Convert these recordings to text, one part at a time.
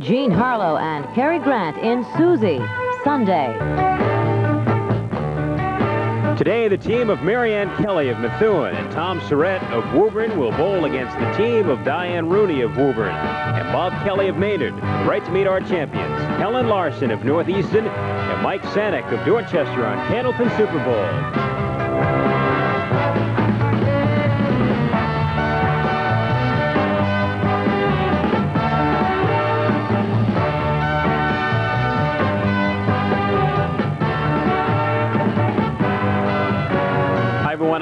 Jean Harlow and Cary Grant in Susie, Sunday. Today, the team of Marianne Kelly of Methuen and Tom Surette of Woburn will bowl against the team of Diane Rooney of Woburn and Bob Kelly of Maynard. The right to meet our champions, Helen Larson of Northeastern and Mike Saniuk of Dorchester on Candlepin Super Bowl.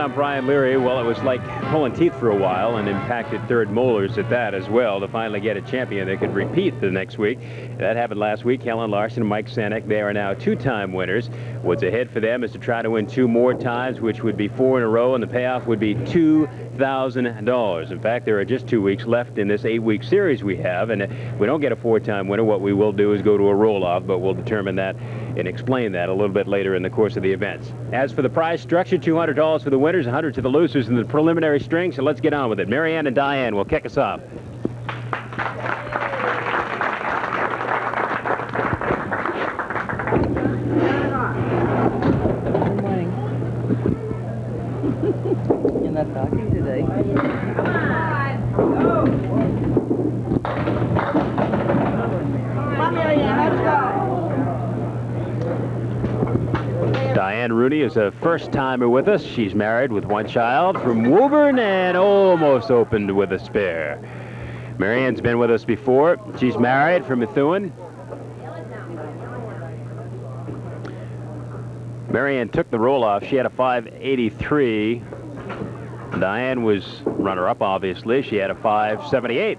I'm Brian Leary. Well, it was like pulling teeth for a while and impacted third molars at that as well to finally get a champion that could repeat the next week. That happened last week. Helen Larson and Mike Saniuk, they are now two-time winners. What's ahead for them is to try to win 2 more times, which would be 4 in a row, and the payoff would be $2,000. In fact, there are just 2 weeks left in this 8-week series we have, and if we don't get a 4-time winner, what we will do is go to a roll-off, but we'll determine that and explain that a little bit later in the course of the events. As for the prize structure, $200 for the winners, $100 to the losers in the preliminary string, so let's get on with it. Marianne and Diane will kick us off. Good morning. You're not talking today. Come on, Marianne, let's go. Diane Rooney is a first-timer with us. She's married with 1 child from Woburn and almost opened with a spare. Marianne's been with us before. She's married from Methuen. Marianne took the roll-off. She had a 583. Diane was runner-up, obviously. She had a 578.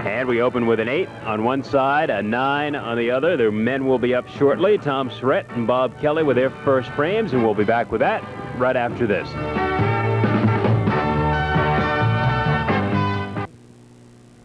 And we open with an 8 on one side, a 9 on the other. The men will be up shortly. Tom Surette and Bob Kelly with their first frames, and we'll be back with that right after this.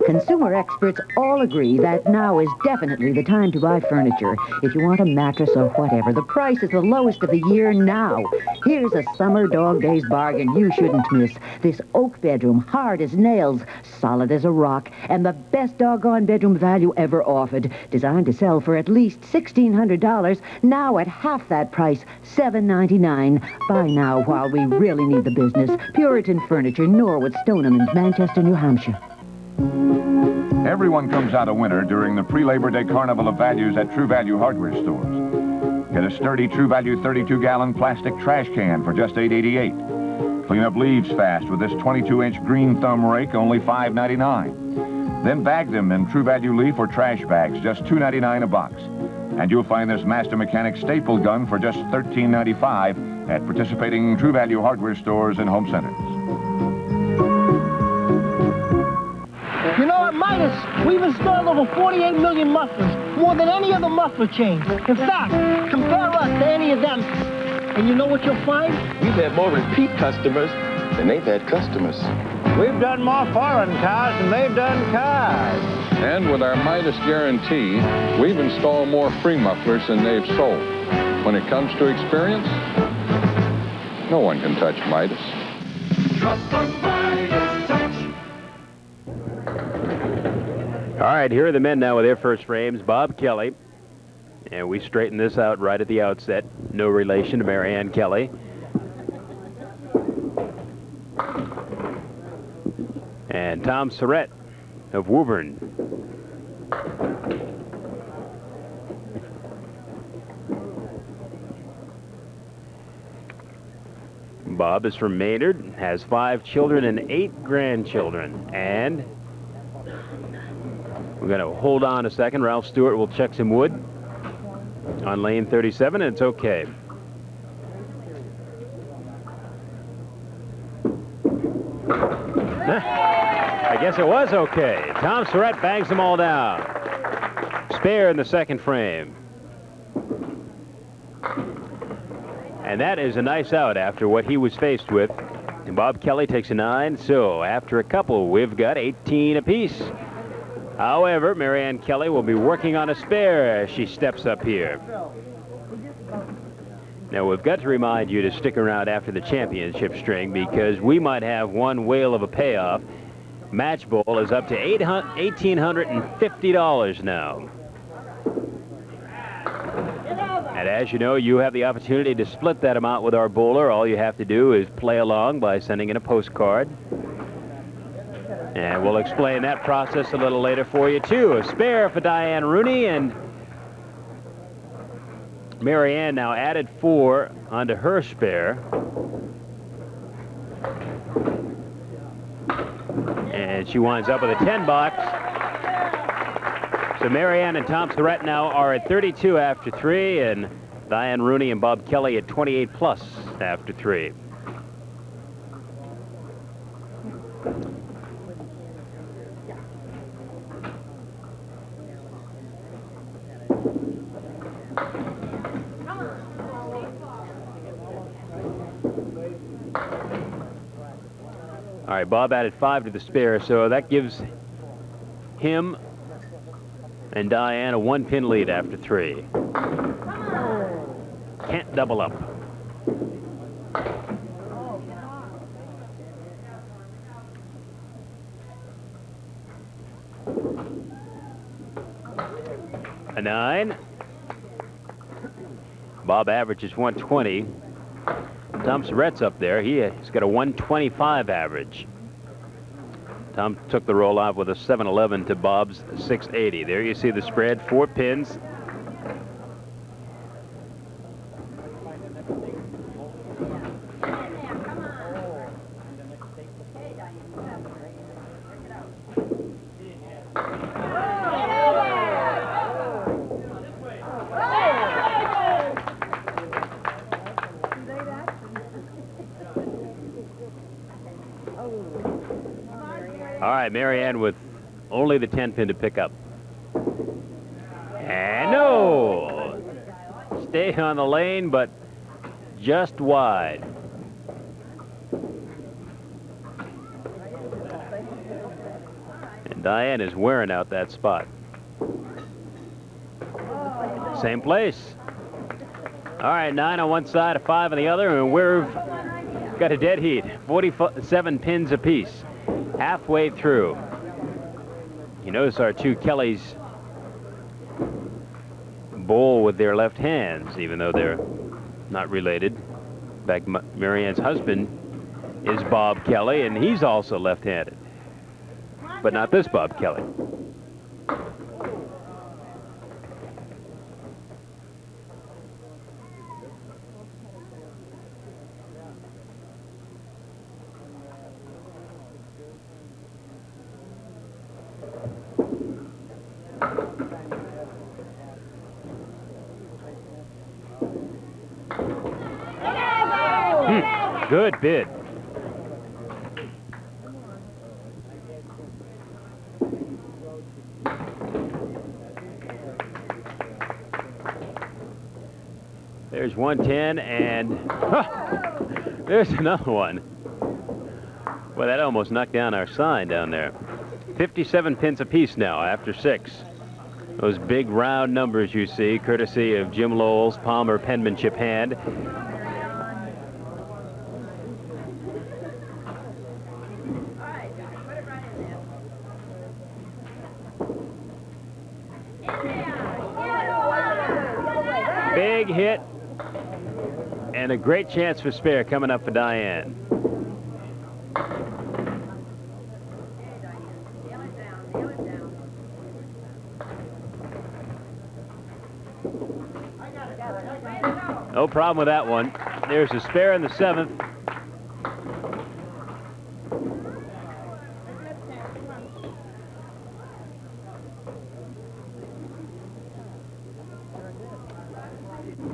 Consumer experts all agree that now is definitely the time to buy furniture. If you want a mattress or whatever, the price is the lowest of the year now. Here's a summer dog days bargain you shouldn't miss. This oak bedroom, hard as nails, solid as a rock, and the best doggone bedroom value ever offered. Designed to sell for at least $1,600, now at half that price, $7.99. Buy now while we really need the business. Puritan Furniture, Norwood, Stoneham, and Manchester, New Hampshire. Everyone comes out a winner during the pre-Labor Day Carnival of Values at True Value hardware stores. Get a sturdy True Value 32-gallon plastic trash can for just $8.88. Clean up leaves fast with this 22-inch green thumb rake, only $5.99. Then bag them in True Value leaf or trash bags, just $2.99 a box. And you'll find this Master Mechanic staple gun for just $13.95 at participating True Value hardware stores and home centers. You know, at Midas, we've installed over 48 million mufflers, more than any other muffler chain. In fact, compare us to any of them, and you know what you'll find? We've had more repeat customers than they've had customers. We've done more foreign cars than they've done cars. And with our Midas guarantee, we've installed more free mufflers than they've sold. When it comes to experience, no one can touch Midas. Trust the Midas touch. All right, here are the men now with their first frames. Bob Kelly, and we straighten this out right at the outset. No relation to Marianne Kelly. And Tom Surette of Woburn. Bob is from Maynard, has 5 children and 8 grandchildren, and we're going to hold on a second. Ralph Stewart will check some wood on lane 37, and it's okay. I guess it was okay. Tom Surette bangs them all down. Spare in the second frame. And that is a nice out after what he was faced with. And Bob Kelly takes a 9, so after a couple, we've got 18 apiece. However, Marianne Kelly will be working on a spare as she steps up here. Now, we've got to remind you to stick around after the championship string because we might have one whale of a payoff match ball is up to $1,850 now. And as you know, you have the opportunity to split that amount with our bowler. All you have to do is play along by sending in a postcard. And we'll explain that process a little later for you, too. A spare for Diane Rooney, and Marianne now added 4 onto her spare. And she winds up with a 10 box. So Marianne and Tom Surette now are at 32 after 3, and Diane Rooney and Bob Kelly at 28 plus after 3. All right, Bob added 5 to the spare, so that gives him and Diane a 1-pin lead after 3. Can't double up. A 9. Bob averages 120. Tom Surette's up there. He's got a 125 average. Tom took the roll off with a 711 to Bob's 680. There you see the spread, 4 pins. All right, Marianne with only the 10-pin to pick up. And no! Stay on the lane, but just wide. And Diane is wearing out that spot. Same place. All right, 9 on one side, a 5 on the other, and we've got a dead heat. 47 pins apiece. Halfway through. You notice our two Kellys bowl with their left hands, even though they're not related. In fact, Marianne's husband is Bob Kelly, and he's also left-handed. But not this Bob Kelly. Good bid. There's 110, and there's another one. Well, that almost knocked down our sign down there. 57 pins apiece now after 6. Those big round numbers you see, courtesy of Jim Lowell's Palmer penmanship hand. Big hit and a great chance for spare coming up for Diane. No problem with that one. There's a spare in the 7th.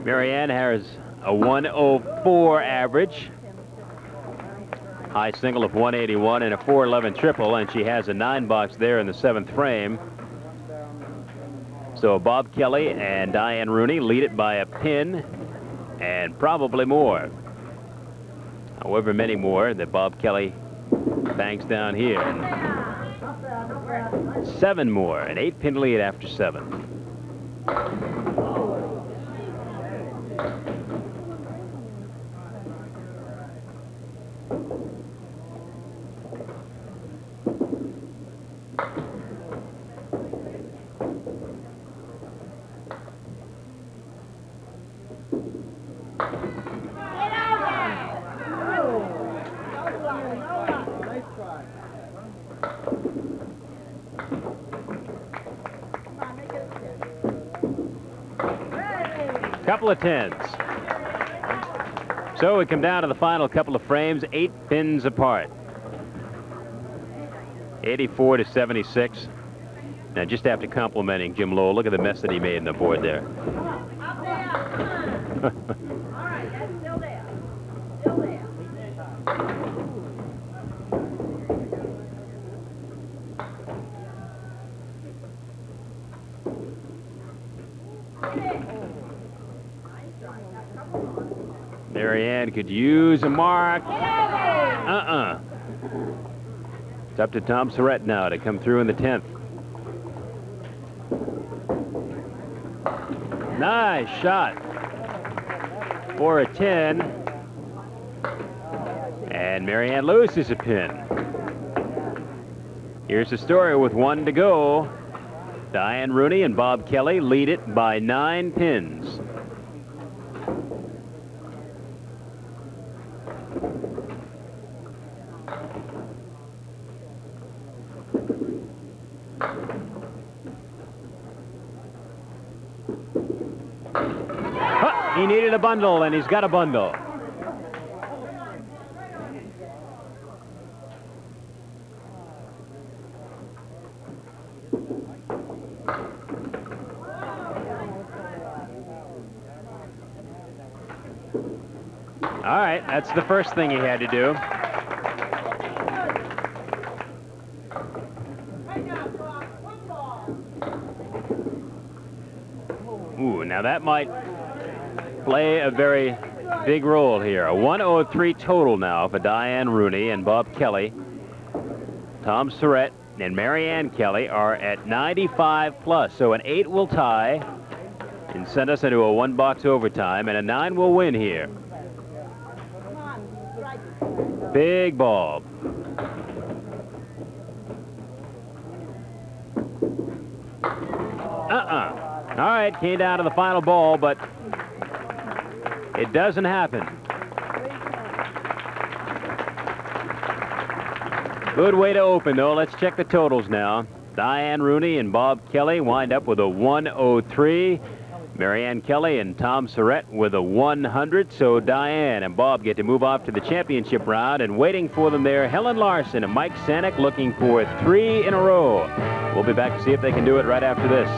Marianne has a 104 average. High single of 181 and a 411 triple, and she has a 9-box there in the 7th frame. So Bob Kelly and Diane Rooney lead it by a pin and probably more. However many more that Bob Kelly bangs down here. 7 more, an 8-pin lead after 7. Couple of 10s. So we come down to the final couple of frames, 8 pins apart. 84 to 76. Now, just after complimenting Jim Lowell, look at the mess that he made in the board there. All right, that's still there. Still there. Marianne could use a mark. It's up to Tom Surette now to come through in the 10th. Nice shot for a 10. And Marianne loses a pin. Here's the story with 1 to go. Diane Rooney and Bob Kelly lead it by 9 pins. He needed a bundle, and he's got a bundle. All right, that's the first thing he had to do. Ooh, now that might play a very big role here. A 103 total now for Diane Rooney and Bob Kelly. Tom Surette and Marianne Kelly are at 95 plus, so an 8 will tie and send us into a 1-box overtime, and a 9 will win here. Big ball. All right, came down to the final ball, but it doesn't happen. Good way to open, though. Let's check the totals now. Diane Rooney and Bob Kelly wind up with a 103. Marianne Kelly and Tom Surette with a 100. So Diane and Bob get to move off to the championship round, and waiting for them there, Helen Larson and Mike Saniuk looking for 3 in a row. We'll be back to see if they can do it right after this.